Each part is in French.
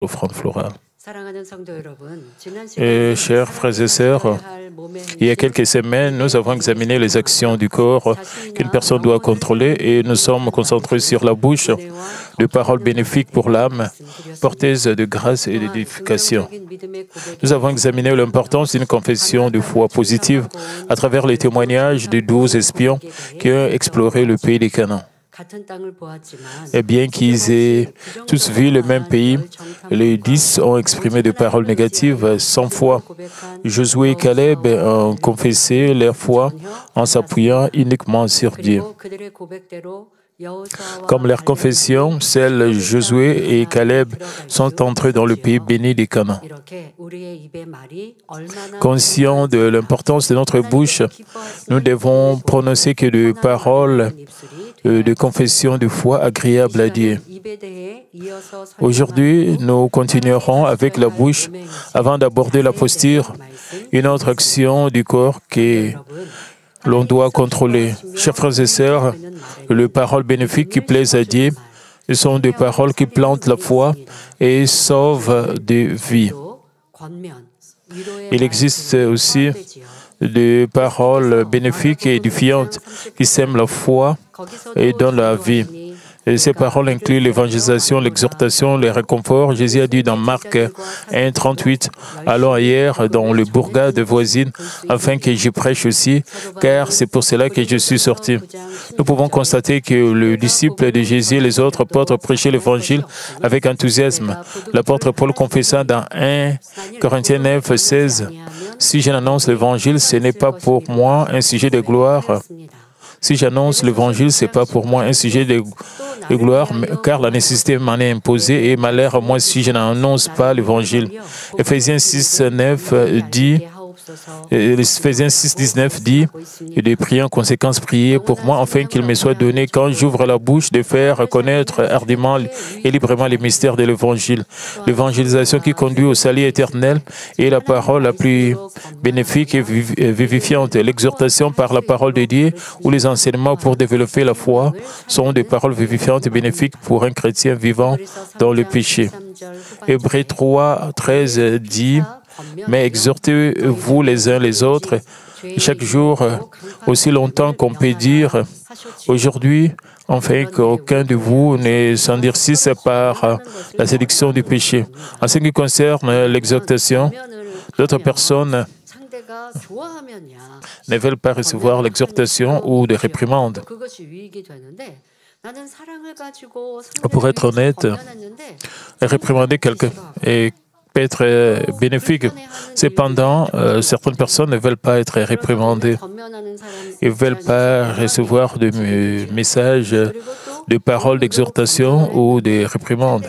l'offrande florale. Et chers frères et sœurs, il y a quelques semaines, nous avons examiné les actions du corps qu'une personne doit contrôler et nous sommes concentrés sur la bouche, de paroles bénéfiques pour l'âme, porteuses de grâce et d'édification. Nous avons examiné l'importance d'une confession de foi positive à travers les témoignages des 12 espions qui ont exploré le pays des Canaan. Et bien qu'ils aient tous vu le même pays, les 10 ont exprimé des paroles négatives sans foi. Josué et Caleb ont confessé leur foi en s'appuyant uniquement sur Dieu. Comme leur confession, celles Josué et Caleb sont entrés dans le pays béni des Canaan. Conscients de l'importance de notre bouche, nous devons prononcer que des paroles de confession de foi agréables à Dieu. Aujourd'hui, nous continuerons avec la bouche avant d'aborder la posture, une autre action du corps que l'on doit contrôler. Chers frères et sœurs, les paroles bénéfiques qui plaisent à Dieu sont des paroles qui plantent la foi et sauvent des vies. Il existe aussi des paroles bénéfiques et édifiantes qui sèment la foi et donnent la vie. Et ces paroles incluent l'évangélisation, l'exhortation, les réconforts. Jésus a dit dans Marc 1, 38, « Allons ailleurs dans les bourgades voisines, afin que j'y prêche aussi, car c'est pour cela que je suis sorti. » Nous pouvons constater que le disciple de Jésus et les autres apôtres prêchaient l'Évangile avec enthousiasme. L'apôtre Paul confessa dans 1 Corinthiens 9, 16, « Si je n'annonce l'Évangile, ce n'est pas pour moi un sujet de gloire. » Si j'annonce l'Évangile, ce n'est pas pour moi un sujet de gloire, car la nécessité m'en est imposée et malheur à moi si je n'annonce pas l'Évangile. Éphésiens 6, 9 dit, Éphésiens 6, 19 dit, et de prier en conséquence, priez pour moi, afin qu'il me soit donné, quand j'ouvre la bouche, de faire reconnaître hardiment et librement les mystères de l'Évangile. L'évangélisation qui conduit au salut éternel est la parole la plus bénéfique et vivifiante. L'exhortation par la parole de Dieu ou les enseignements pour développer la foi sont des paroles vivifiantes et bénéfiques pour un chrétien vivant dans le péché. Hébreux 3, 13 dit, mais exhortez-vous les uns les autres, chaque jour, aussi longtemps qu'on peut dire, aujourd'hui, afin qu'aucun de vous ne s'endurcisse par la séduction du péché. En ce qui concerne l'exhortation, d'autres personnes ne veulent pas recevoir l'exhortation ou des réprimandes. Pour être honnête, réprimander quelqu'un peut être bénéfique. Cependant, certaines personnes ne veulent pas être réprimandées. Ils ne veulent pas recevoir de messages, de paroles d'exhortation ou de réprimandes.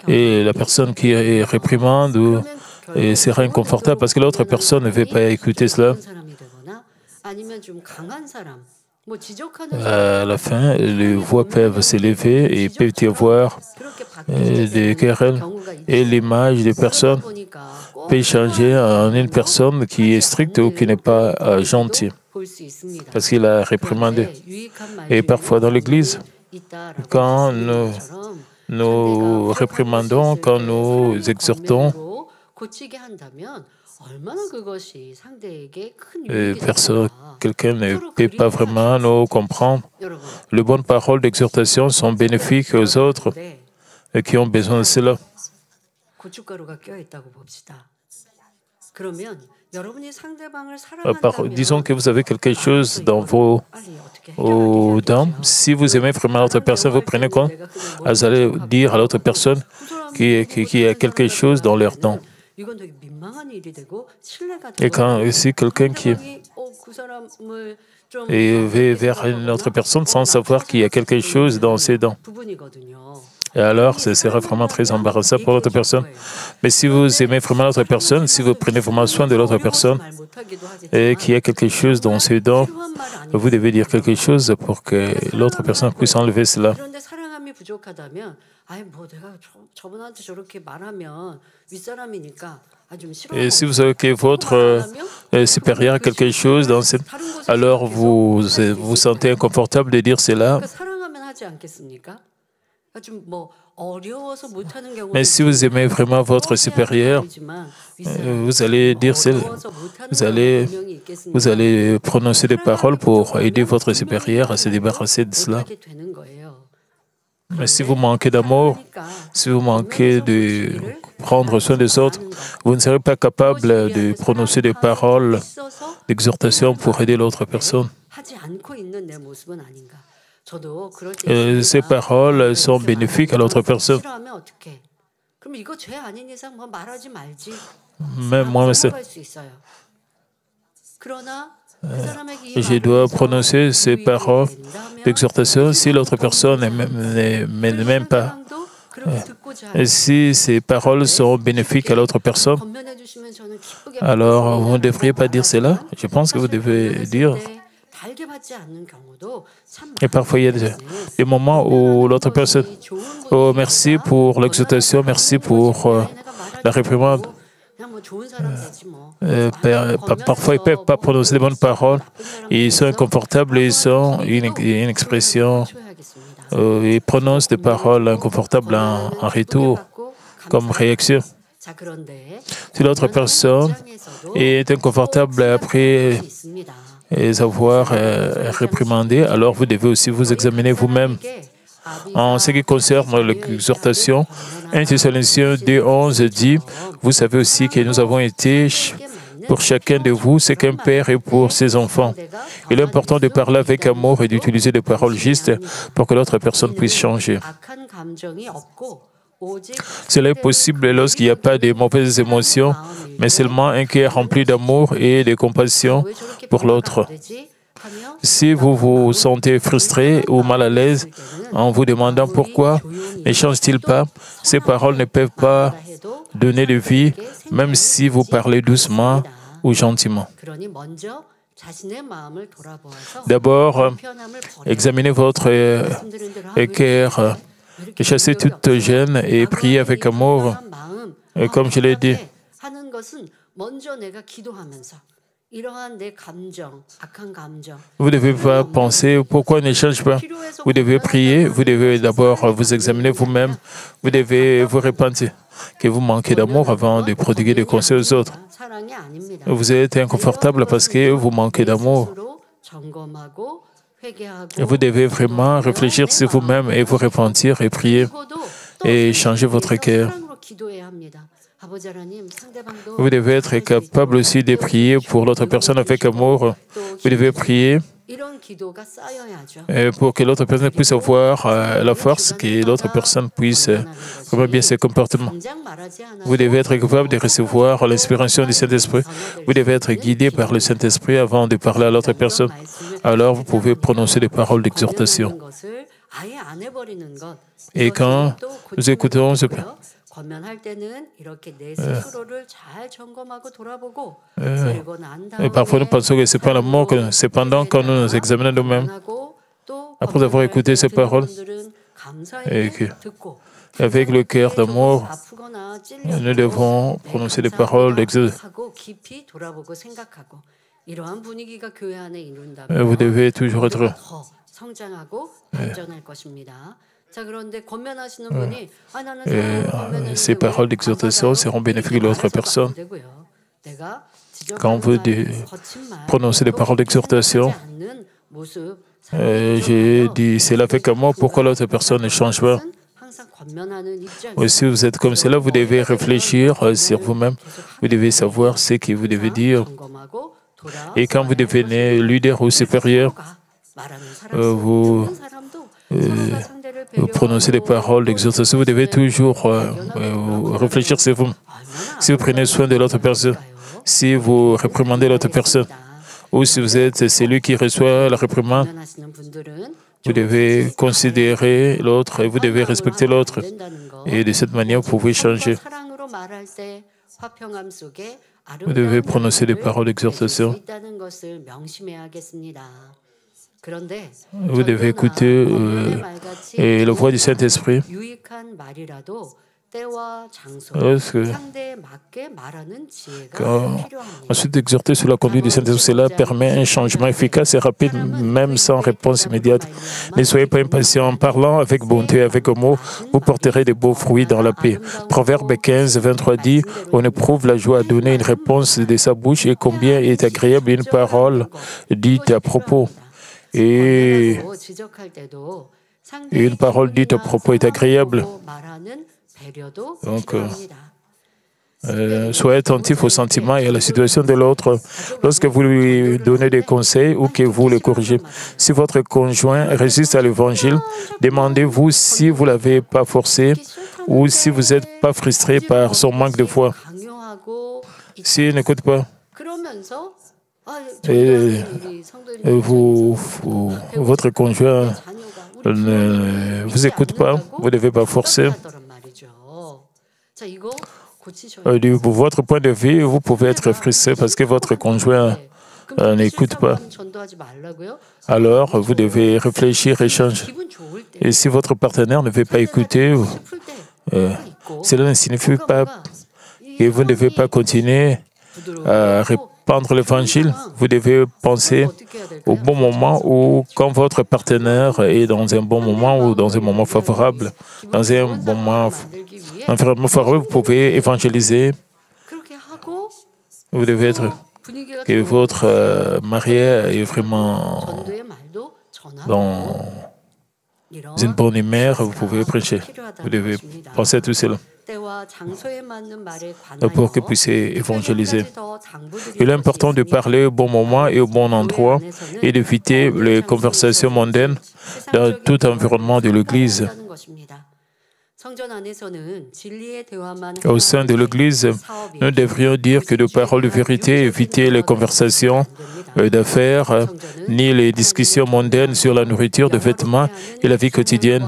Et la personne qui est réprimande sera inconfortable parce que l'autre personne ne veut pas écouter cela. À la fin, les voix peuvent s'élever et peuvent y avoir des querelles. Et l'image des personnes peut changer en une personne qui est stricte ou qui n'est pas gentille, parce qu'il a réprimandé. Et parfois dans l'Église, quand nous réprimandons, quand nous exhortons, quelqu'un ne peut pas vraiment nous comprendre. Les bonnes paroles d'exhortation sont bénéfiques aux autres qui ont besoin de cela. Disons que vous avez quelque chose dans vos dents. Si vous aimez vraiment l'autre personne, vous prenez compte, vous allez dire à l'autre personne qu'il y a quelque chose dans leurs dents. Et quand aussi quelqu'un qui va vers une autre personne sans savoir qu'il y a quelque chose dans ses dents. Et alors, ce sera vraiment très embarrassant pour l'autre personne. Mais si vous aimez vraiment l'autre personne, si vous prenez vraiment soin de l'autre personne et qu'il y a quelque chose dans ses dents, vous devez dire quelque chose pour que l'autre personne puisse enlever cela. Et si vous savez que votre supérieur a quelque chose, alors vous vous sentez inconfortable de dire cela. Mais si vous aimez vraiment votre supérieur, vous allez dire cela. Vous allez prononcer des paroles pour aider votre supérieur à se débarrasser de cela. Mais si vous manquez d'amour, si vous manquez de prendre soin des autres, vous ne serez pas capable de prononcer des paroles d'exhortation pour aider l'autre personne. Ces paroles sont bénéfiques à l'autre personne. Même moi, je dois prononcer ces paroles d'exhortation si l'autre personne ne m'aime pas. Si ces paroles sont bénéfiques à l'autre personne, alors vous ne devriez pas dire cela. Je pense que vous devez dire. Et parfois, il y a des moments où l'autre personne, oh, merci pour l'exhortation, merci pour la réprimande. Parfois, ils ne peuvent pas prononcer de bonnes paroles. Ils sont inconfortables, ils ont une expression, ils prononcent des paroles inconfortables en retour, comme réaction. Si l'autre personne est inconfortable après avoir réprimandé, alors vous devez aussi vous examiner vous-même. En ce qui concerne l'exhortation, 1 Thessaloniciens 2:11 dit, vous savez aussi que nous avons été pour chacun de vous ce qu'un père est pour ses enfants. Il est important de parler avec amour et d'utiliser des paroles justes pour que l'autre personne puisse changer. Cela est possible lorsqu'il n'y a pas de mauvaises émotions, mais seulement un cœur rempli d'amour et de compassion pour l'autre. Si vous vous sentez frustré ou mal à l'aise en vous demandant pourquoi ne change-t-il pas, ces paroles ne peuvent pas donner de vie, même si vous parlez doucement ou gentiment. D'abord, examinez votre cœur, chassez toute gêne et priez avec amour, comme je l'ai dit. Vous ne devez pas penser pourquoi il ne change pas. Vous devez prier, vous devez d'abord vous examiner vous-même, vous devez vous repentir que vous manquez d'amour avant de prodiguer des conseils aux autres. Vous êtes inconfortable parce que vous manquez d'amour. Vous devez vraiment réfléchir sur vous-même et vous repentir et prier et changer votre cœur. Vous devez être capable aussi de prier pour l'autre personne avec amour. Vous devez prier pour que l'autre personne puisse avoir la force, que l'autre personne puisse vraiment bien ses comportements. Vous devez être capable de recevoir l'inspiration du Saint-Esprit. Vous devez être guidé par le Saint-Esprit avant de parler à l'autre personne. Alors vous pouvez prononcer des paroles d'exhortation. Et quand nous écoutons parfois nous pensons que ce n'est pas l'amour, cependant quand nous nous examinons nous-mêmes, après avoir écouté ces paroles, et avec le cœur d'amour, nous devons prononcer des paroles d'exhortation. Vous devez toujours être ces paroles d'exhortation seront bénéfiques à l'autre personne. Quand vous prononcez des paroles d'exhortation, j'ai dit cela avec amour, pourquoi l'autre personne ne change pas? Si vous êtes comme cela, vous devez réfléchir sur vous-même. Vous devez savoir ce que vous devez dire. Et quand vous devenez leader ou supérieur, vous prononcez des paroles d'exhortation, vous devez toujours réfléchir sur vous. Si vous prenez soin de l'autre personne, si vous réprimandez l'autre personne, ou si vous êtes celui qui reçoit la réprimande, vous devez considérer l'autre et vous devez respecter l'autre. Et de cette manière, vous pouvez changer. Vous devez prononcer des paroles d'exhortation. Vous devez écouter la voix du Saint-Esprit. Ensuite, exhorter sur la conduite du Saint-Esprit, cela permet un changement efficace et rapide, même sans réponse immédiate. Ne soyez pas impatients. En parlant avec bonté, avec amour, vous porterez de beaux fruits dans la paix. Proverbe 15, 23 dit, on éprouve la joie à donner une réponse de sa bouche et combien est agréable une parole dite à propos. Et une parole dite à propos est agréable. Donc, soyez attentif aux sentiments et à la situation de l'autre lorsque vous lui donnez des conseils ou que vous le corrigez. Si votre conjoint résiste à l'Évangile, demandez-vous si vous ne l'avez pas forcé ou si vous n'êtes pas frustré par son manque de foi. S'il n'écoute pas, et votre conjoint ne vous écoute pas, vous ne devez pas forcer. De votre point de vue, vous pouvez être frustré parce que votre conjoint n'écoute pas. Alors, vous devez réfléchir et changer. Et si votre partenaire ne veut pas écouter, cela ne signifie pas que vous ne devez pas continuer à répandre l'Évangile. Vous devez penser au bon moment ou quand votre partenaire est dans un bon moment ou dans un moment favorable. Dans un bon moment favorable, vous pouvez évangéliser. Vous devez être que votre marié est vraiment dans une bonne humeur, vous pouvez prêcher. Vous devez penser à tout cela pour que vous puissiez évangéliser. Il est important de parler au bon moment et au bon endroit et d'éviter les conversations mondaines dans tout environnement de l'Église. Au sein de l'Église, nous devrions dire que de paroles de vérité, éviter les conversations d'affaires, ni les discussions mondaines sur la nourriture, de vêtements et la vie quotidienne.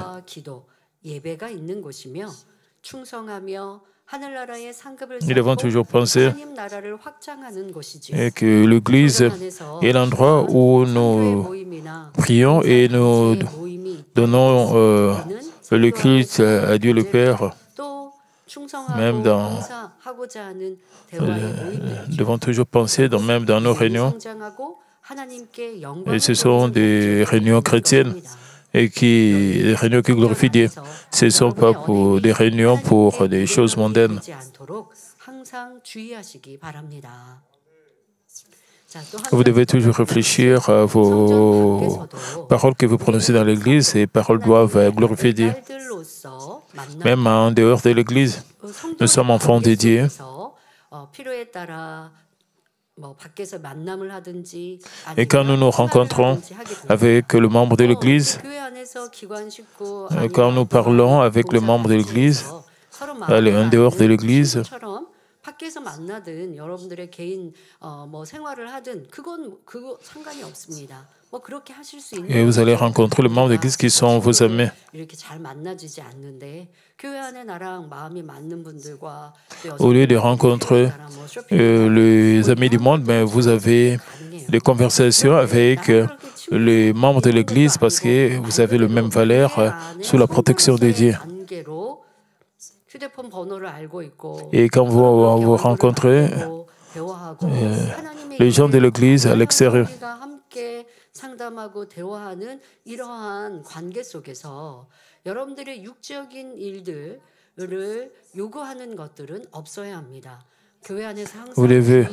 Nous devons toujours penser que l'Église est l'endroit où nous prions et nous donnons le culte à Dieu le Père. Même nous devons toujours penser, même dans nos réunions, et ce sont des réunions chrétiennes et des réunions qui glorifient Dieu. Ce ne sont pas des réunions pour des choses mondaines. Vous devez toujours réfléchir à vos paroles que vous prononcez dans l'Église. Ces paroles doivent glorifier Dieu. Même en dehors de l'Église, nous sommes enfants de Dieu. Et quand nous nous rencontrons avec le membre de l'Église, quand nous parlons avec le membre de l'Église, en dehors de l'Église, et vous allez rencontrer les membres de l'Église qui sont vos amis. Au lieu de rencontrer les amis du monde, vous avez des conversations avec les membres de l'Église parce que vous avez les mêmes valeurs sous la protection de Dieu. Et quand vous rencontrez les gens de l'Église à l'extérieur, vous devez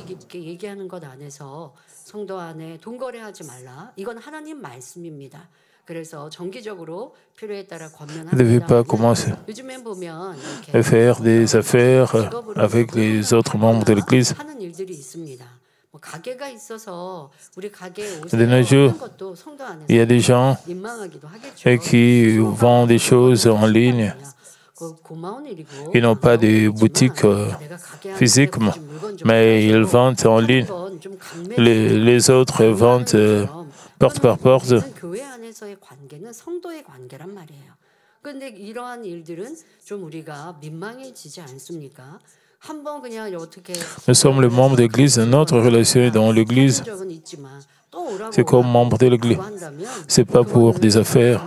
ne devez pas commencer à faire des affaires avec les autres membres de l'Église. De nos jours, il y a des gens qui vendent des choses en ligne. Ils n'ont pas de boutique physique, mais ils vendent en ligne. Les autres vendent porte par porte. Nous sommes les membres de l'Église. Notre relation est dans l'Église. C'est comme membre de l'Église. Ce n'est pas pour des affaires.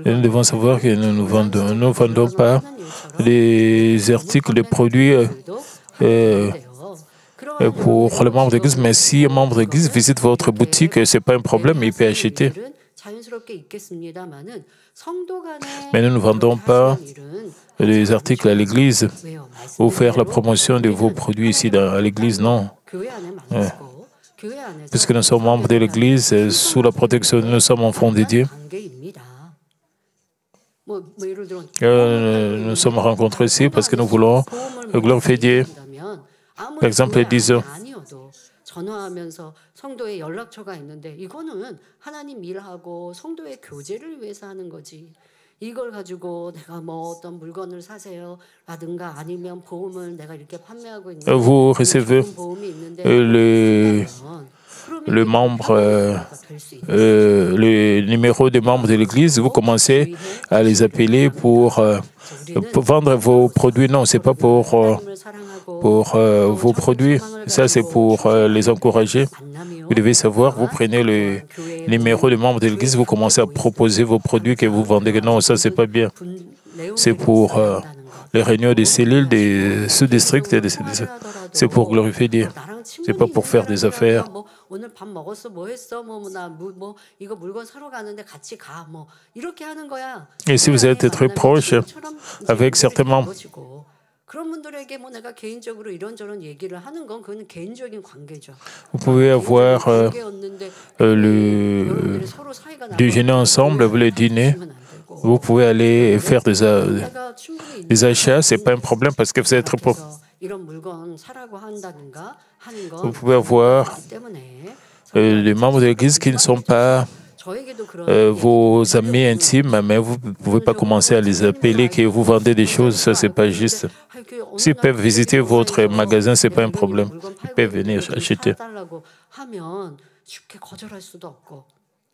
Et nous devons savoir que nous ne vendons pas des articles, des produits pour les membres de l'Église. Mais si un membre de l'Église visite votre boutique, ce n'est pas un problème, il peut acheter. Mais nous ne vendons pas des articles à l'Église ou faire la promotion de vos produits ici à l'Église, non. Puisque nous sommes membres de l'Église, sous la protection, nous sommes enfants de Dieu. Nous sommes rencontrés ici parce que nous voulons glorifier Dieu. Par exemple, disons, 전화하면서 성도의 연락처가 있는데 이거는 하나님 일하고 성도의 교제를 위해서 하는 거지. 이걸 가지고 내가 뭐 어떤 물건을 사세요라든가 아니면 보험을 내가 이렇게 판매하고 있는데 vous recevez le membre, le numéro des membres de l'Église, vous commencez à les appeler pour vendre vos produits. Non, ce n'est pas pour vos produits. Ça, c'est pour les encourager. Vous devez savoir, vous prenez le numéro de membre de l'Église, vous commencez à proposer vos produits que vous vendez. Non, ça, c'est pas bien. C'est pour les réunions des cellules, des sous-districts. C'est pour glorifier Dieu. C'est pas pour faire des affaires. Et si vous êtes très proche avec certains membres, vous pouvez avoir le déjeuner ensemble, le dîner. Vous pouvez aller faire des achats, ce n'est pas un problème parce que vous êtes très proche. Vous pouvez avoir les membres de l'Église qui ne sont pas vos amis intimes, mais vous ne pouvez pas commencer à les appeler que vous vendez des choses, ça c'est pas juste. S'ils peuvent visiter votre magasin, ce n'est pas un problème. Ils peuvent venir acheter.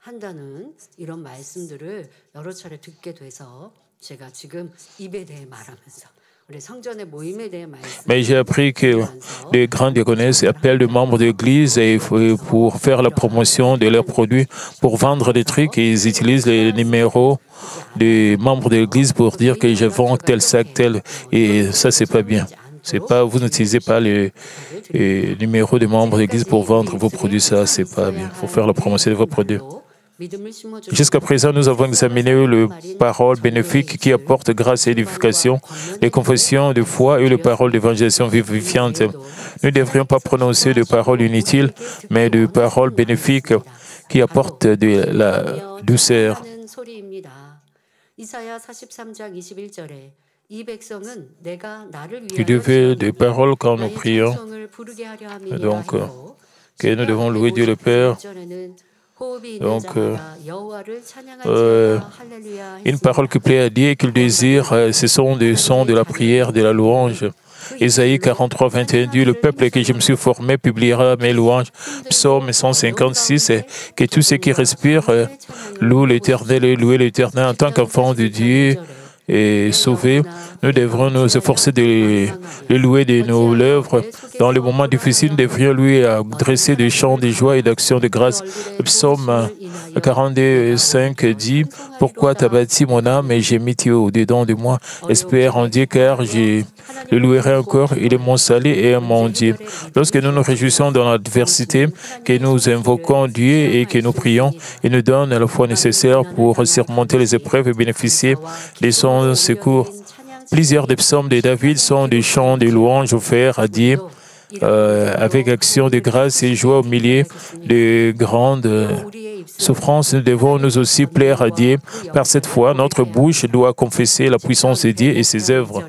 한다는 이런 말씀들을 여러 차례 듣게 돼서 제가 지금 입에 대해 말하면서 Mais j'ai appris que les grands diaconesses appellent les membres de l'Église pour faire la promotion de leurs produits, pour vendre des trucs, et ils utilisent les numéros des membres de l'Église pour dire que je vends tel sac, tel, et ça c'est pas bien. C'est pas, vous n'utilisez pas les numéros des membres de l'Église pour vendre vos produits, ça c'est pas bien. Il faut faire la promotion de vos produits. Jusqu'à présent, nous avons examiné les paroles bénéfiques qui apportent grâce et édification, les confessions de foi et les paroles d'évangélisation vivifiante. Nous ne devrions pas prononcer de paroles inutiles, mais de paroles bénéfiques qui apportent de la douceur. Tu devais des paroles quand nous prions. Donc, que nous devons louer Dieu le Père. Donc, une parole qui plaît à Dieu et qu'il désire, ce sont des sons de la prière, de la louange. Isaïe 43, 21 dit, le peuple que je me suis formé publiera mes louanges. Psaume 156, que tous ceux qui respirent louent l'Éternel et louent l'Éternel en tant qu'enfant de Dieu et sauvé. Nous devrons nous efforcer de le louer de nos lèvres. Dans les moments difficiles, nous devrions lui adresser des chants de joie et d'actions de grâce. Le psaume 42, 5 dit « Pourquoi t'as bâti mon âme et j'ai mis au-dedans de moi? Espère en Dieu, car je le louerai encore. Il est mon salut et mon Dieu. » Lorsque nous nous réjouissons dans l'adversité, que nous invoquons Dieu et que nous prions, il nous donne la foi nécessaire pour surmonter les épreuves et bénéficier de son secours. Plusieurs des psaumes de David sont des chants de louanges offerts à Dieu avec action de grâce et joie au milieu de grandes souffrances. Nous devons nous aussi plaire à Dieu. Par cette foi, notre bouche doit confesser la puissance de Dieu et ses œuvres.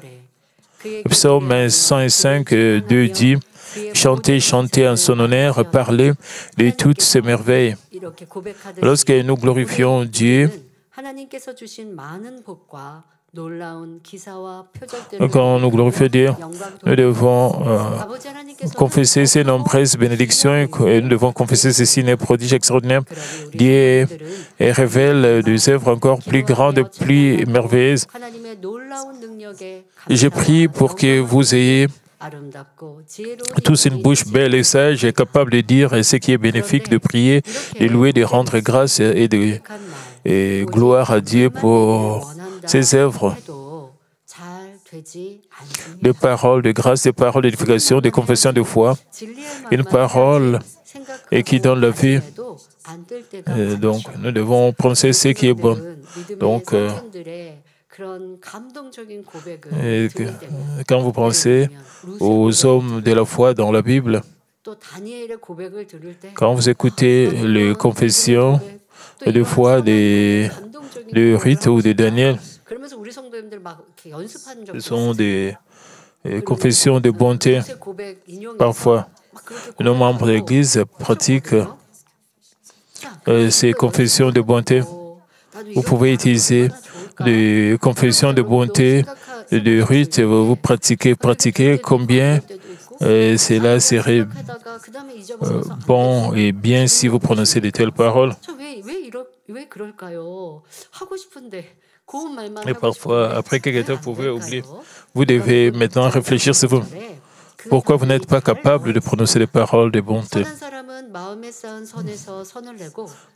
Le psaume 105, 2 dit « Chantez, chantez en son honneur, parlez de toutes ses merveilles. » Lorsque nous glorifions Dieu, Quand nous glorifions Dieu, nous devons confesser ses nombreuses bénédictions et nous devons confesser ses signes et prodiges extraordinaires. Dieu révèle des œuvres encore plus grandes, plus merveilleuses. Je prie pour que vous ayez tous une bouche belle et sage et capable de dire ce qui est bénéfique, de prier, de louer, de rendre grâce et de gloire à Dieu pour ses œuvres. Des paroles de grâce, des paroles d'édification, des confessions de foi, une parole qui donne la vie. Donc, nous devons penser ce qui est bon. Donc, quand vous pensez aux hommes de la foi dans la Bible, quand vous écoutez les confessions de foi de Ruth ou de Daniel, ce sont des confessions de bonté. Parfois, nos membres de l'Église pratiquent ces confessions de bonté. Vous pouvez utiliser des confessions de bonté de Ruth, vous pratiquez combien cela serait bon et bien si vous prononcez de telles paroles. Et parfois, après quelque temps, vous pouvez oublier. Vous devez maintenant réfléchir sur vous. Pourquoi vous n'êtes pas capable de prononcer des paroles de bonté?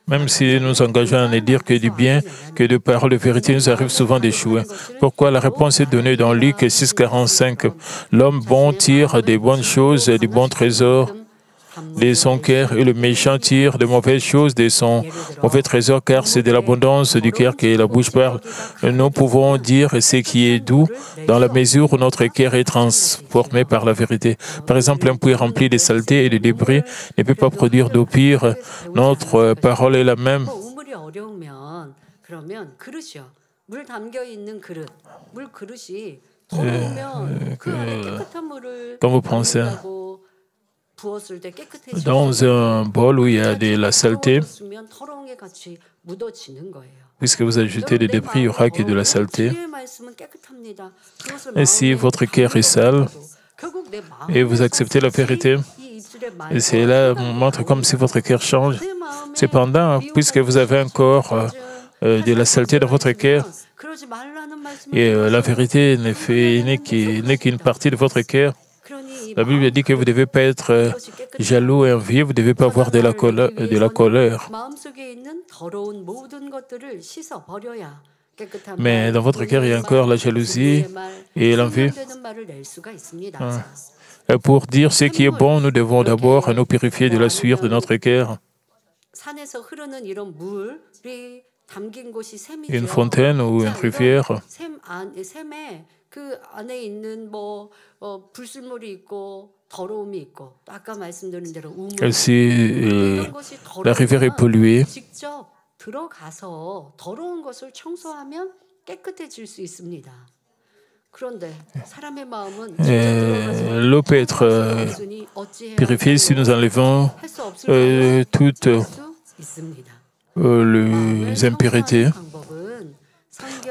Même si nous engageons à ne dire que du bien, que de paroles de vérité, nous arrive souvent d'échouer. Pourquoi? La réponse est donnée dans Luc 6,45. L'homme bon tire des bonnes choses, du bon trésor de son cœur, et le méchant tire de mauvaises choses de son mauvais trésor, car c'est de l'abondance du cœur que la bouche parle. Nous pouvons dire ce qui est doux dans la mesure où notre cœur est transformé par la vérité. Par exemple, un puits rempli de saleté et de débris ne peut pas produire d'eau pure. Notre parole est la même. Quand vous pensez dans un bol où il y a de la saleté, puisque vous ajoutez des débris, il n'y aura que de la saleté. Et si votre cœur est sale et vous acceptez la vérité, et cela montre comme si votre cœur change. Cependant, puisque vous avez encore de la saleté dans votre cœur, et la vérité n'est qu'une partie de votre cœur, la Bible dit que vous ne devez pas être jaloux et envieux, vous ne devez pas avoir de la colère. Mais dans votre cœur, il y a encore la jalousie et l'envie. Pour dire ce qui est bon, nous devons d'abord nous purifier de la sueur de notre cœur. Une fontaine ou une rivière. Si la rivière est polluée, l'eau peut être purifiée si nous enlevons toutes les impuretés.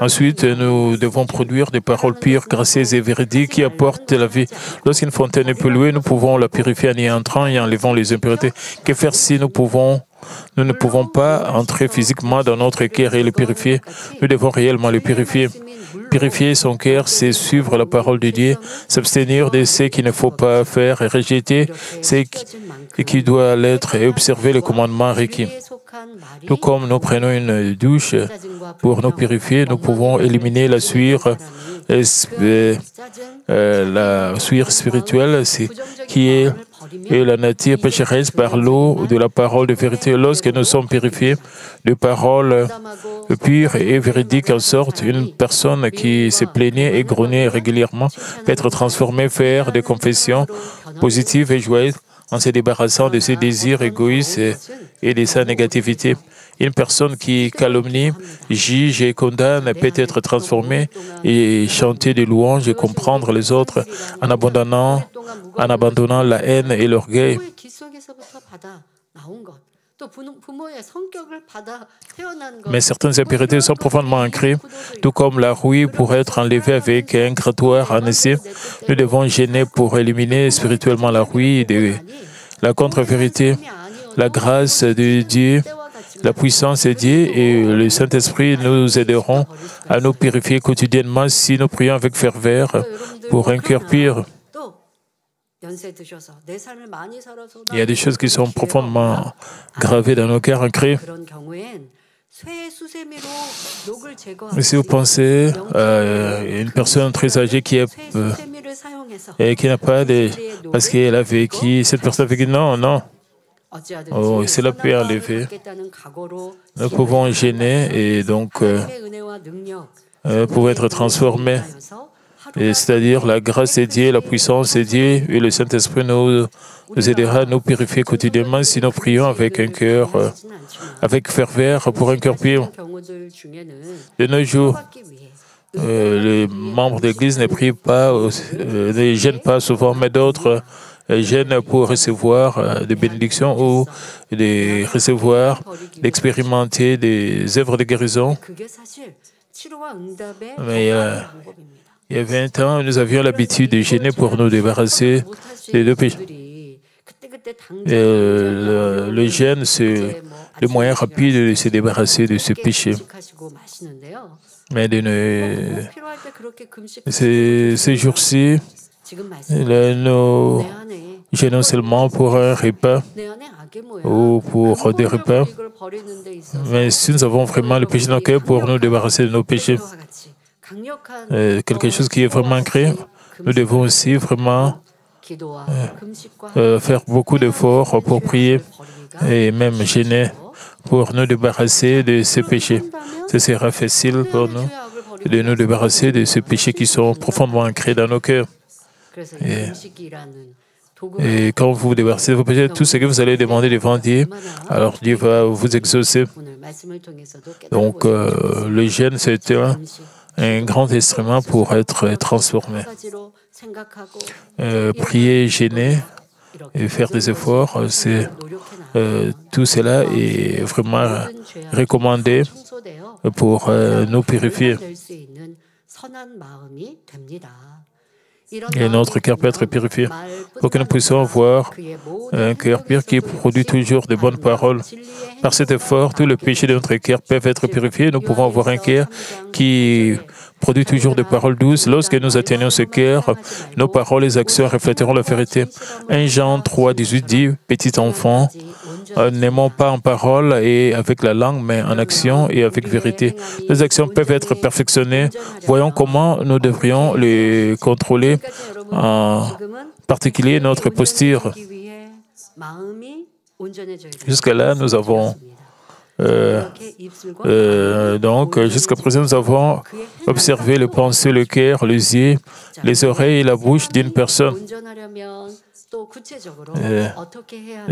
Ensuite, nous devons produire des paroles pures, gracieuses et véridiques qui apportent la vie. Lorsqu'une fontaine est polluée, nous pouvons la purifier en y entrant et en enlevant les impuretés. Que faire si nous ne pouvons pas entrer physiquement dans notre cœur et le purifier? Nous devons réellement le purifier. Purifier son cœur, c'est suivre la parole de Dieu, s'abstenir de ce qu'il ne faut pas faire et rejeter ce qui doit l'être et observer les commandements requis. Tout comme nous prenons une douche pour nous purifier, nous pouvons éliminer la sueur spirituelle, qui est la nature pécheresse par l'eau de la parole de vérité. Lorsque nous sommes purifiés de paroles pures et véridiques, en sorte, une personne qui se plaignait et grognait régulièrement peut être transformée, faire des confessions positives et joyeuses en se débarrassant de ses désirs égoïstes et de sa négativité. Une personne qui calomnie, juge et condamne peut être transformée et chanter des louanges et comprendre les autres en abandonnant la haine et l'orgueil. Mais certaines impérités sont profondément ancrées, tout comme la rouille pourrait être enlevée avec un grattoir en acier. Nous devons gêner pour éliminer spirituellement la rouille de la contre-vérité, la grâce de Dieu, la puissance de Dieu et le Saint-Esprit nous aideront à nous purifier quotidiennement si nous prions avec ferveur pour un cœur pur. Il y a des choses qui sont profondément gravées dans nos cœurs, ancrées. Mais si vous pensez à une personne très âgée qui n'a pas de... Parce qu'elle a vécu, cette personne a vécu, non. Oh, cela peut enlever. Nous pouvons gêner et donc pouvoir être transformés. C'est-à-dire la grâce de Dieu, la puissance de Dieu et le Saint-Esprit nous aidera à nous purifier quotidiennement si nous prions avec un cœur, avec ferveur pour un cœur pur. De nos jours, les membres d'Église ne prient pas, ne gênent pas souvent, mais d'autres gênent pour recevoir des bénédictions ou d'expérimenter des œuvres de guérison. Mais il y a 20 ans, nous avions l'habitude de gêner pour nous débarrasser des deux péchés. Le gêne, c'est le moyen rapide de se débarrasser de ce péché. Mais ces jours-ci, nous gênons seulement pour un repas ou pour des repas. Mais si nous avons vraiment le péché dans le cœur pour nous débarrasser de nos péchés, quelque chose qui est vraiment ancré, nous devons aussi vraiment faire beaucoup d'efforts pour prier et même gêner pour nous débarrasser de ces péchés. Ce sera facile pour nous de nous débarrasser de ces péchés qui sont profondément ancrés dans nos cœurs. Et quand vous vous débarrassez de vos péchés, tout ce que vous allez demander devant Dieu, alors Dieu va vous exaucer. Donc, le jeûne, c'est un grand instrument pour être transformé. Prier, gêner et faire des efforts, tout cela est vraiment recommandé pour nous purifier. Et notre cœur peut être purifié pour que nous puissions avoir un cœur pur qui produit toujours de bonnes paroles. Par cet effort, tous les péchés de notre cœur peuvent être purifiés. Nous pouvons avoir un cœur qui produit toujours des paroles douces. Lorsque nous atteignons ce cœur, nos paroles et actions reflèteront la vérité. 1 Jean 3, 18 dit, « Petit enfant, n'aimons pas en parole et avec la langue, mais en action et avec vérité. » Les actions peuvent être perfectionnées. Voyons comment nous devrions les contrôler, en particulier notre posture. Jusqu'à là, nous avons... donc, jusqu'à présent, nous avons observé les pensées, le cœur, les yeux, les oreilles et la bouche d'une personne.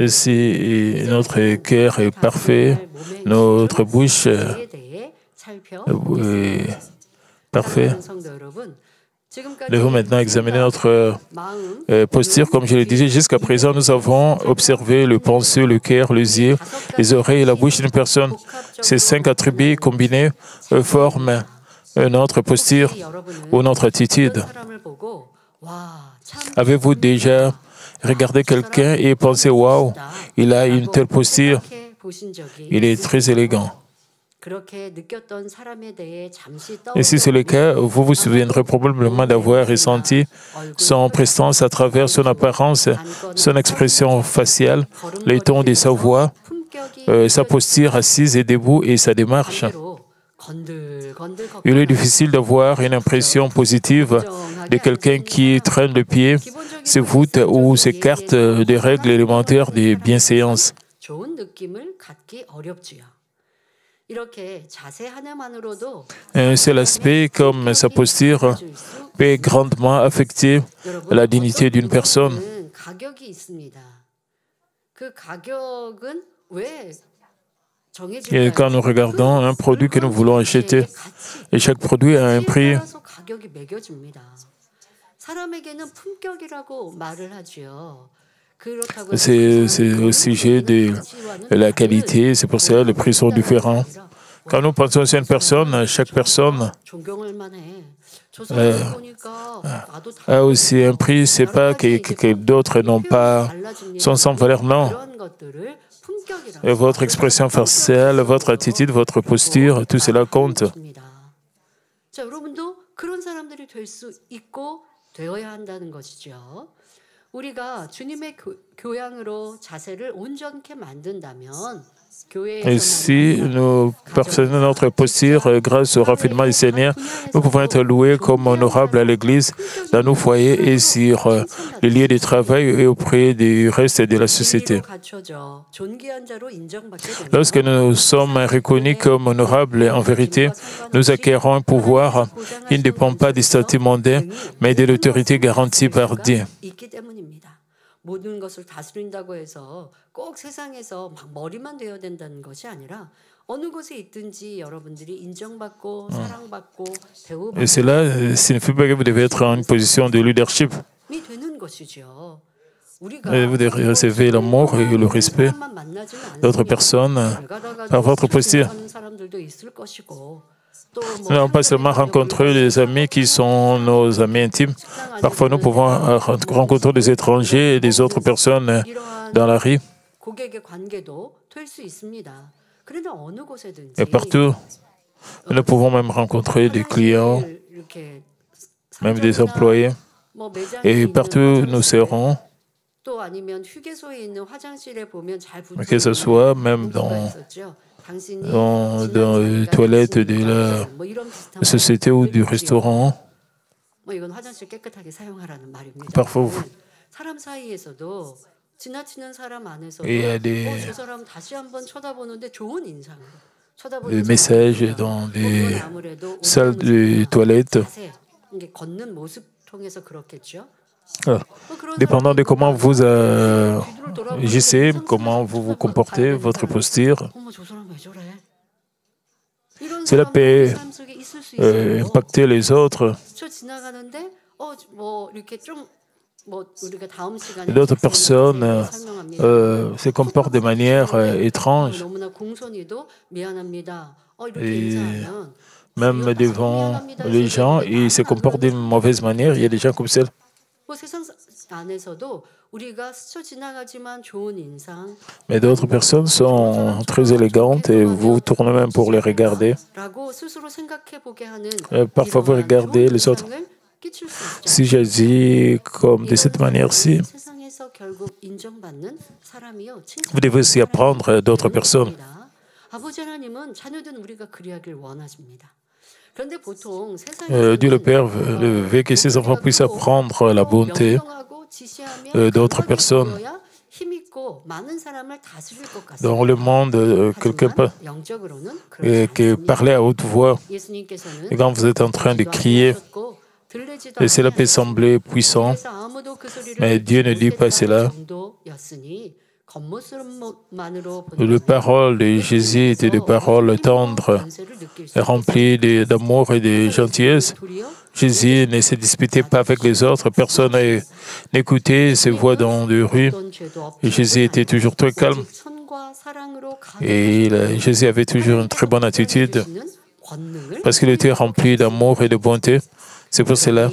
Si notre cœur est parfait, notre bouche est parfaite. Nous devons maintenant examiner notre posture. Comme je le disais, jusqu'à présent, nous avons observé le pensée, le cœur, les yeux, les oreilles et la bouche d'une personne. Ces 5 attributs combinés forment notre posture ou notre attitude. Avez-vous déjà regardé quelqu'un et pensé « Waouh, il a une telle posture, il est très élégant ». Et si c'est le cas, vous vous souviendrez probablement d'avoir ressenti son prestance à travers son apparence, son expression faciale, les tons de sa voix, sa posture assise et debout et sa démarche. Il est difficile d'avoir une impression positive de quelqu'un qui traîne le pied, se voûte ou s'écarte des règles élémentaires de bienséance. Un seul aspect, comme sa posture, peut grandement affecter la dignité d'une personne. Et quand nous regardons un produit que nous voulons acheter, et chaque produit a un prix. C'est au sujet de la qualité, c'est pour ça que les prix sont différents. Quand nous pensons à une personne, chaque personne a aussi un prix, c'est pas que d'autres n'ont pas, sont sans valeur, non. Et votre expression faciale, votre attitude, votre posture, tout cela compte. 자, 여러분도 그런 사람들이 될 수 있고 되어야 한다는 것이죠. 우리가 주님의 교양으로 자세를 온전케 만든다면 Et si nous perfectionnons notre posture grâce au raffinement du Seigneur, nous pouvons être loués comme honorables à l'Église, dans nos foyers et sur les lieux de travail et auprès du reste de la société. Lorsque nous sommes reconnus comme honorables en vérité, nous acquérons un pouvoir qui ne dépend pas du statut mondain, mais de l'autorité garantie par Dieu. 모든 것을 다스린다고 해서 꼭 세상에서 막 머리만 되어야 된다는 것이 아니라 어느 곳에 있든지 여러분들이 인정받고 사랑받고 대우받고 Et cela signifie que vous devez être en une position de leadership. 되는 것이죠. Vous devez recevoir l'amour et le respect d'autres personnes par votre posture. Nous n'avons pas seulement rencontré les amis qui sont nos amis intimes. Parfois, nous pouvons rencontrer des étrangers et des autres personnes dans la rue. Et partout, nous pouvons même rencontrer des clients, même des employés. Et partout, nous serons. Que ce soit même dans les toilettes de la société ou du restaurant. Parfois, il y a des messages dans des salles de toilettes. Dépendant de comment vous agissez, comment vous vous comportez, votre posture, cela peut impacter les autres. D'autres personnes se comportent de manière étrange. Et même devant les gens, ils se comportent d'une mauvaise manière. Il y a des gens comme ça. Mais d'autres personnes sont très élégantes et vous tournez même pour les regarder. Parfois, vous regardez les autres. Si j'agis comme de cette manière-ci, vous devez aussi apprendre d'autres personnes. Dieu le Père veut que ses enfants puissent apprendre la bonté d'autres personnes. Dans le monde, quelqu'un qui parlait à haute voix, et quand vous êtes en train de crier, et cela peut sembler puissant, mais Dieu ne dit pas cela. Les paroles de Jésus étaient des paroles tendres, remplies d'amour et de gentillesse. Jésus ne se disputait pas avec les autres, personne n'écoutait ses voix dans les rues. Et Jésus était toujours très calme. Et Jésus avait toujours une très bonne attitude, parce qu'il était rempli d'amour et de bonté. C'est pour cela.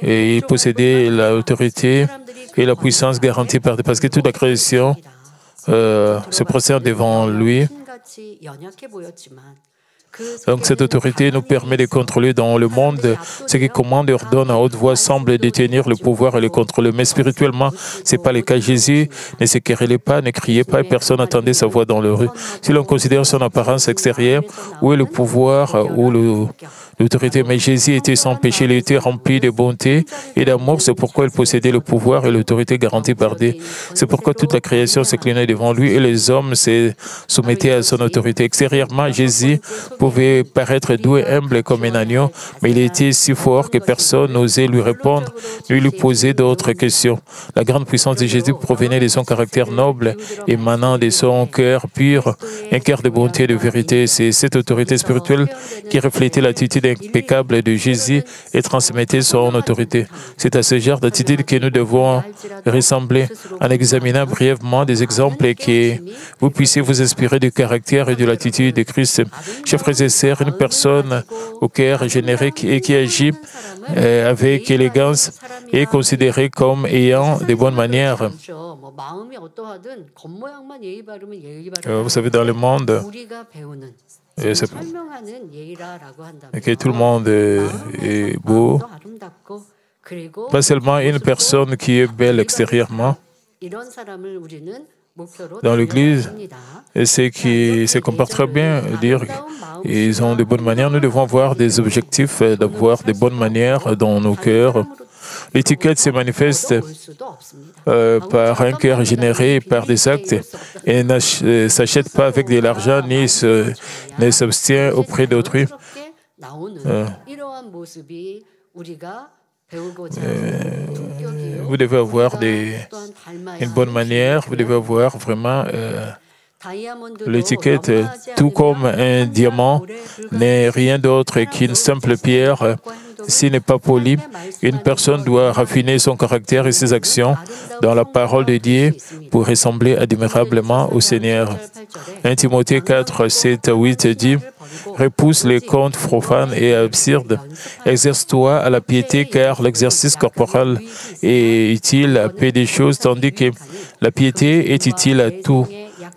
Et il possédait l'autorité et la puissance garantie par Dieu, parce que toute la création se procède devant lui. Donc cette autorité nous permet de contrôler dans le monde ce qui commande et ordonne à haute voix semble détenir le pouvoir et le contrôler. Mais spirituellement, ce n'est pas le cas. Jésus ne se querellait pas, ne criait pas et personne n'entendait sa voix dans le rue. Si l'on considère son apparence extérieure, où est le pouvoir ou l'autorité? Mais Jésus était sans péché, il était rempli de bonté et d'amour. C'est pourquoi il possédait le pouvoir et l'autorité garantie par Dieu. C'est pourquoi toute la création s'inclinait devant lui et les hommes se soumettaient à son autorité. Extérieurement, Jésus pouvait paraître doux et humble comme un agneau, mais il était si fort que personne n'osait lui répondre ni lui poser d'autres questions. La grande puissance de Jésus provenait de son caractère noble, émanant de son cœur pur, un cœur de bonté et de vérité. C'est cette autorité spirituelle qui reflétait l'attitude impeccable de Jésus et transmettait son autorité. C'est à ce genre d'attitude que nous devons ressembler en examinant brièvement des exemples et que vous puissiez vous inspirer du caractère et de l'attitude de Christ. Chers frères et sœurs, une personne au cœur générique et qui agit avec élégance est considérée comme ayant de bonnes manières. Vous savez, dans le monde, que tout le monde est beau, pas seulement une personne qui est belle extérieurement. Dans l'Église, ceux qui se comportent très bien, dire qu'ils ont de bonnes manières, nous devons avoir des objectifs, d'avoir de bonnes manières dans nos cœurs. L'étiquette se manifeste par un cœur généré par des actes et ne s'achète pas avec de l'argent ni ne s'obtient auprès d'autrui. Vous devez avoir une bonne manière, vous devez avoir vraiment l'étiquette, tout comme un diamant n'est rien d'autre qu'une simple pierre. S'il n'est pas poli, une personne doit raffiner son caractère et ses actions dans la parole de Dieu pour ressembler admirablement au Seigneur. 1 Timothée 4, 7 à 8 dit « Repousse les contes profanes et absurdes. Exerce-toi à la piété, car l'exercice corporel est utile à peu de choses, tandis que la piété est utile à tout,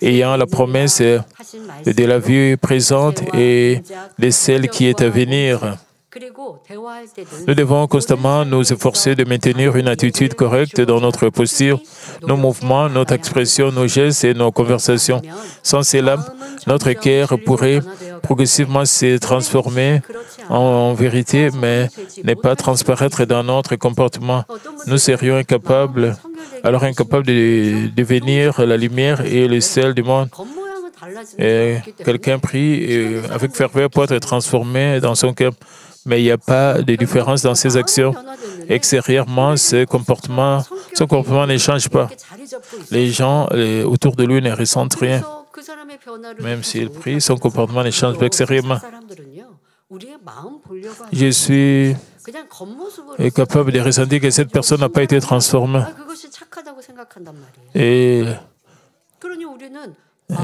ayant la promesse de la vie présente et de celle qui est à venir. » Nous devons constamment nous efforcer de maintenir une attitude correcte dans notre posture, nos mouvements, notre expression, nos gestes et nos conversations. Sans cela, notre cœur pourrait progressivement se transformer en vérité, mais ne pas transparaître dans notre comportement. Nous serions incapables de devenir la lumière et le sel du monde. Quelqu'un prie avec ferveur pour être transformé dans son cœur. Mais il n'y a pas de différence dans ses actions. Extérieurement, son comportement ne change pas. Les gens autour de lui ne ressentent rien. Même s'il prie, son comportement ne change pas extérieurement. Je suis capable de ressentir que cette personne n'a pas été transformée. Et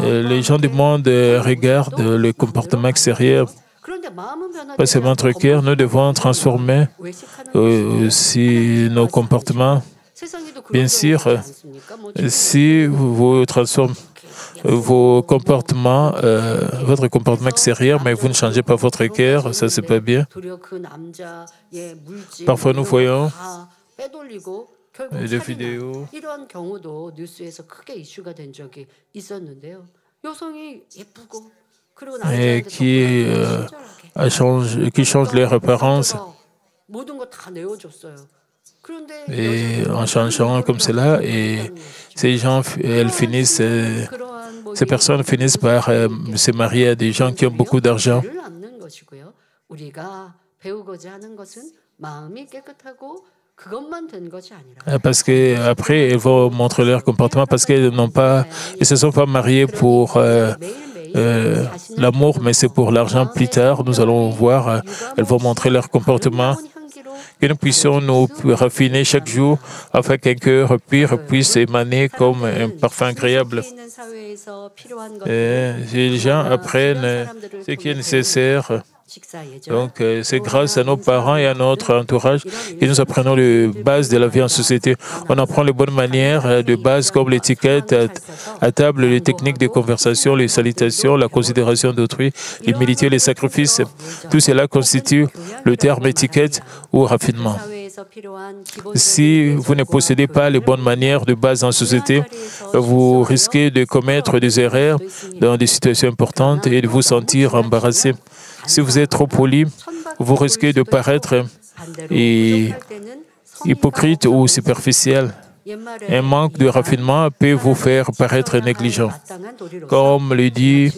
les gens du monde regardent le comportement extérieur. Pas seulement notre cœur, nous devons transformer aussi nos comportements. Bien sûr, si vous transformez vos comportements, votre comportement extérieur, mais vous ne changez pas votre cœur, ça c'est pas bien. Parfois nous voyons des vidéos et qui changent leur apparence. Et en changeant comme cela, et ces personnes finissent par se marier à des gens qui ont beaucoup d'argent. Parce qu'après, elles vont montrer leur comportement parce qu'elles ne se sont pas mariées pour l'amour, mais c'est pour l'argent plus tard. Nous allons voir, elles vont montrer leur comportement. Que nous puissions nous raffiner chaque jour afin qu'un cœur pur puisse émaner comme un parfum agréable. Les gens apprennent ce qui est nécessaire. Donc, c'est grâce à nos parents et à notre entourage que nous apprenons les bases de la vie en société. On apprend les bonnes manières de base comme l'étiquette à table, les techniques de conversation, les salutations, la considération d'autrui, l'humilité, les sacrifices. Tout cela constitue le terme étiquette ou raffinement. Si vous ne possédez pas les bonnes manières de base en société, vous risquez de commettre des erreurs dans des situations importantes et de vous sentir embarrassé. Si vous êtes trop poli, vous risquez de paraître hypocrite ou superficiel. Un manque de raffinement peut vous faire paraître négligent. Comme le dit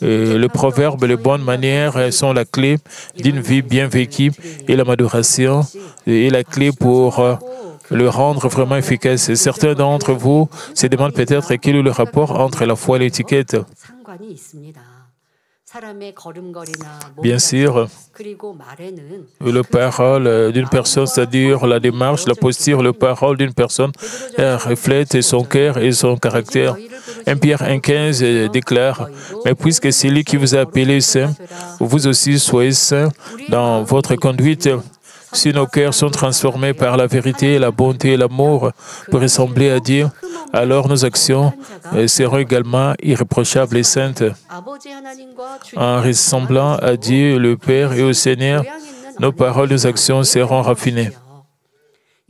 le proverbe, les bonnes manières sont la clé d'une vie bien vécue et la majoration est la clé pour le rendre vraiment efficace. Et certains d'entre vous se demandent peut-être quel est le rapport entre la foi et l'étiquette. Bien sûr, la parole d'une personne, c'est-à-dire la démarche, la posture, la parole d'une personne, elle reflète son cœur et son caractère. 1 Pierre 1,15 déclare « Mais puisque c'est lui qui vous a appelé saint, vous aussi soyez saints dans votre conduite. » Si nos cœurs sont transformés par la vérité, la bonté et l'amour pour ressembler à Dieu, alors nos actions seront également irréprochables et saintes. En ressemblant à Dieu, le Père et au Seigneur, nos paroles, nos actions seront raffinées.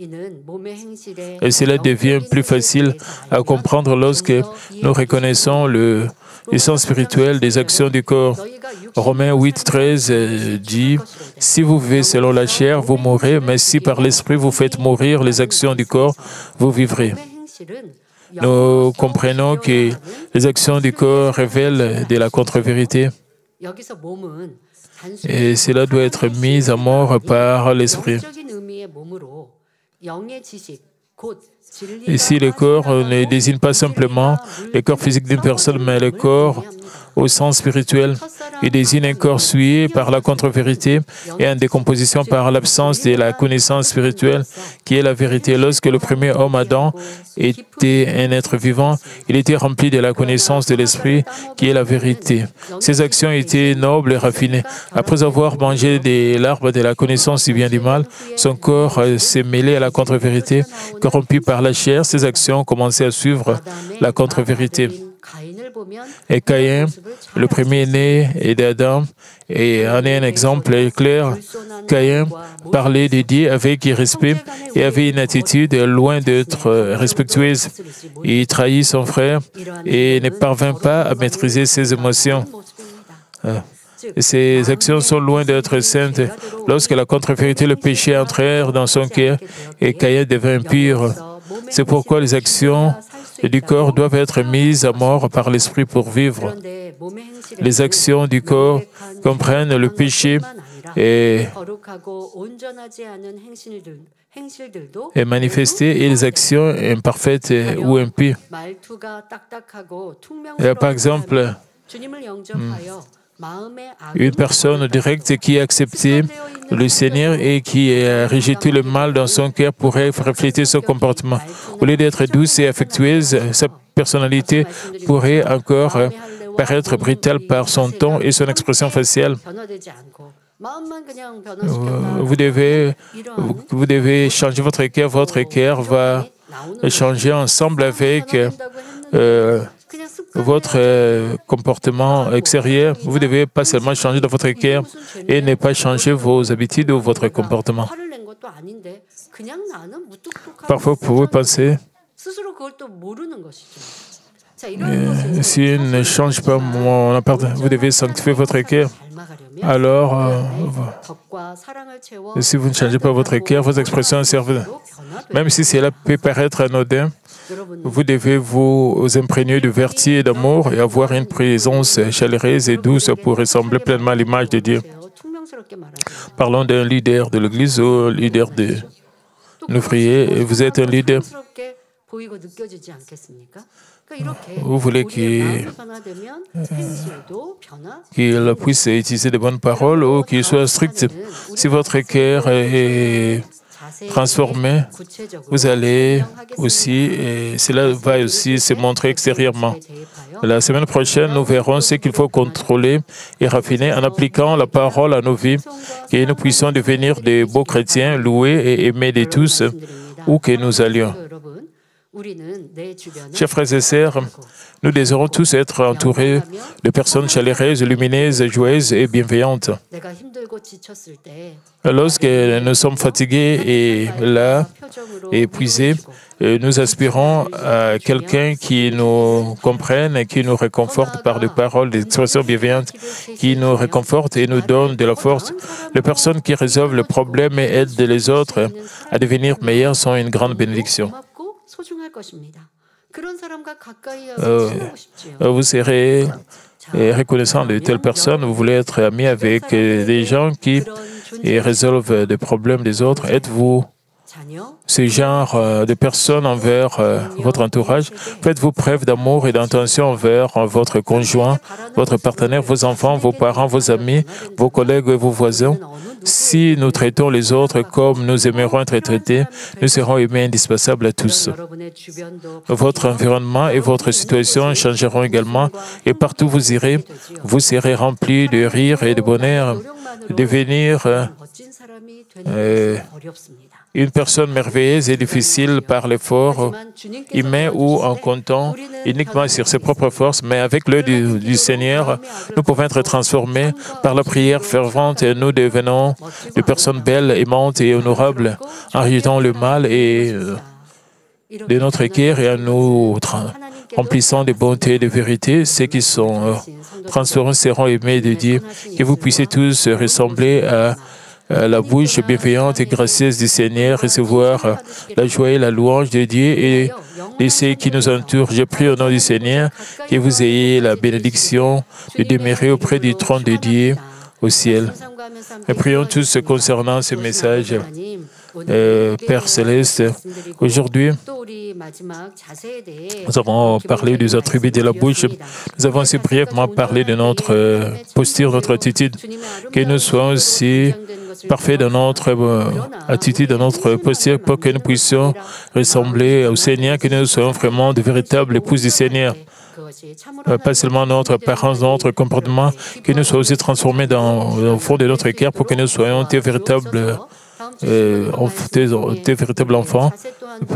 Et cela devient plus facile à comprendre lorsque nous reconnaissons le sens spirituel des actions du corps. Romains 8,13 dit « Si vous vivez selon la chair, vous mourrez, mais si par l'Esprit vous faites mourir les actions du corps, vous vivrez. » Nous comprenons que les actions du corps révèlent de la contre-vérité. Et cela doit être mis à mort par l'Esprit. Ici, le corps ne désigne pas simplement le corps physique d'une personne, mais le corps au sens spirituel. Il désigne un corps souillé par la contre-vérité et en décomposition par l'absence de la connaissance spirituelle, qui est la vérité. Lorsque le premier homme, Adam, était un être vivant, il était rempli de la connaissance de l'Esprit, qui est la vérité. Ses actions étaient nobles et raffinées. Après avoir mangé de l'arbre de la connaissance du bien et du mal, son corps s'est mêlé à la contre-vérité. Corrompu par la chair, ses actions commençaient à suivre la contre-vérité. Et Caïn, le premier-né d'Adam, en est un exemple clair. Caïn parlait de Dieu avec irrespect et avait une attitude loin d'être respectueuse. Il trahit son frère et ne parvint pas à maîtriser ses émotions. Ses actions sont loin d'être saintes. Lorsque la contre-vérité, le péché entrèrent dans son cœur et Caïn devint impur. C'est pourquoi les actions du corps doivent être mises à mort par l'Esprit pour vivre. Les actions du corps comprennent le péché et manifesté et les actions imparfaites ou impies. Par exemple, une personne directe qui a accepté le Seigneur et qui a rejeté le mal dans son cœur pourrait refléter son comportement. Au lieu d'être douce et affectueuse, sa personnalité pourrait encore paraître brutale par son ton et son expression faciale. Vous devez changer votre cœur va changer ensemble avec votre comportement extérieur. Vous ne devez pas seulement changer dans votre cœur et ne pas changer vos habitudes ou votre comportement. Parfois, vous pouvez penser, si je ne change pas mon appartement, vous devez sanctifier votre cœur. Alors, si vous ne changez pas votre cœur, vos expressions servent. Même si cela peut paraître anodin, vous devez vous imprégner de vertu et d'amour et avoir une présence chaleureuse et douce pour ressembler pleinement à l'image de Dieu. Parlons d'un leader de l'Église ou leader de l'ouvrier. Vous êtes un leader. Vous voulez qu'il puisse utiliser de bonnes paroles ou qu'il soit strict. Si votre cœur est transformé, vous allez aussi, et cela va aussi se montrer extérieurement. La semaine prochaine, nous verrons ce qu'il faut contrôler et raffiner en appliquant la parole à nos vies, que nous puissions devenir de beaux chrétiens, loués et aimés de tous, où que nous allions. Chers frères et sœurs, nous désirons tous être entourés de personnes chaleureuses, lumineuses, joyeuses et bienveillantes. Lorsque nous sommes fatigués et là, épuisés, nous aspirons à quelqu'un qui nous comprenne et qui nous réconforte par des paroles, des expressions bienveillantes, qui nous réconforte et nous donne de la force. Les personnes qui résolvent le problème et aident les autres à devenir meilleurs sont une grande bénédiction. Vous serez reconnaissant de telles personnes. Vous voulez être ami avec des gens qui résolvent des problèmes des autres. Êtes-vous ce genre de personnes envers votre entourage? Faites-vous preuve d'amour et d'intention envers votre conjoint, votre partenaire, vos enfants, vos parents, vos amis, vos collègues et vos voisins. Si nous traitons les autres comme nous aimerons être traités, nous serons aimés indispensables à tous. Votre environnement et votre situation changeront également et partout où vous irez, vous serez remplis de rire et de bonheur. Devenir une personne merveilleuse et difficile par l'effort humain ou en comptant uniquement sur ses propres forces, mais avec l'aide du Seigneur, nous pouvons être transformés par la prière fervente et nous devenons des personnes belles, aimantes et honorables en rejetant le mal et de notre cœur et en nous remplissant de bonté et de vérité. Ceux qui sont transformés seront aimés de Dieu. Que vous puissiez tous ressembler à la bouche bienveillante et gracieuse du Seigneur, recevoir la joie et la louange de Dieu et de ceux qui nous entourent. Je prie au nom du Seigneur que vous ayez la bénédiction de demeurer auprès du trône de Dieu au ciel. Et prions tous concernant ce message. Père Céleste, aujourd'hui, nous avons parlé des attributs de la bouche. Nous avons aussi brièvement parlé de notre posture, notre attitude, que nous soyons aussi parfaits dans notre attitude, dans notre posture, pour que nous puissions ressembler au Seigneur, que nous soyons vraiment de véritables épouses du Seigneur. Pas seulement notre apparence, notre comportement, que nous soyons aussi transformés au fond de notre cœur pour que nous soyons des véritables enfants.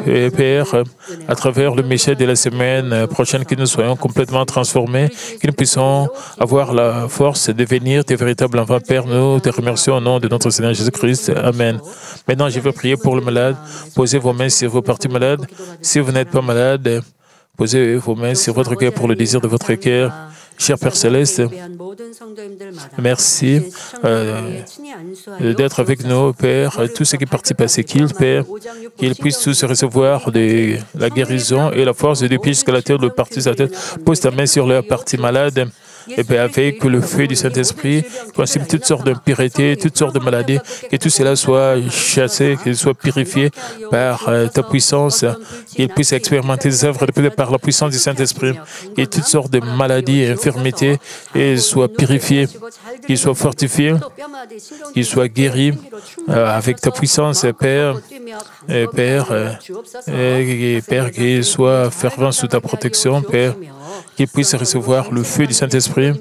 Et Père, à travers le message de la semaine prochaine, que nous soyons complètement transformés, que nous puissions avoir la force de devenir des véritables enfants. Père, nous te remercions au nom de notre Seigneur Jésus-Christ. Amen. Maintenant, je veux prier pour le malade. Posez vos mains sur vos parties malades. Si vous n'êtes pas malade, posez vos mains sur votre cœur pour le désir de votre cœur. Cher Père Céleste, merci d'être avec nous, Père. Tous ceux qui participent à ces cultes, Père, qu'ils puissent tous recevoir de la guérison et la force depuis jusqu'à la terre de partie de la tête. Pose ta main sur leur partie malade. Et bien avec le feu du Saint-Esprit, consume toutes sortes d'impuretés, toutes sortes de maladies, que tout cela soit chassé, qu'il soit purifié par ta puissance, qu'il puisse expérimenter des œuvres par la puissance du Saint-Esprit, et toutes sortes de maladies et infirmités soient purifiées, qu'ils soient fortifiés, qu'ils soient guéris avec ta puissance, Père, Père, qu'ils soient fervents sous ta protection, Père, qu'ils puissent recevoir le feu du Saint-Esprit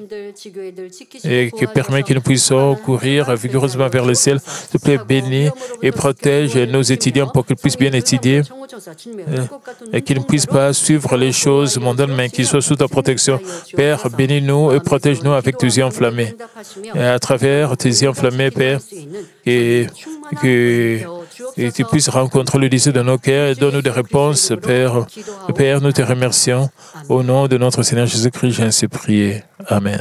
et qui permet que nous puissions courir vigoureusement vers le ciel. S'il te plaît, bénis et protège nos étudiants pour qu'ils puissent bien étudier et qu'ils ne puissent pas suivre les choses mondaines, mais qu'ils soient sous ta protection. Père, bénis-nous et protège-nous avec tes yeux enflammés. Et à travers tes yeux enflammés, Père, et tu puisses rencontrer le désir de nos cœurs et donne-nous des réponses, Père. Père, nous te remercions. Au nom de notre Seigneur Jésus-Christ, j'ai ainsi prié. Amen.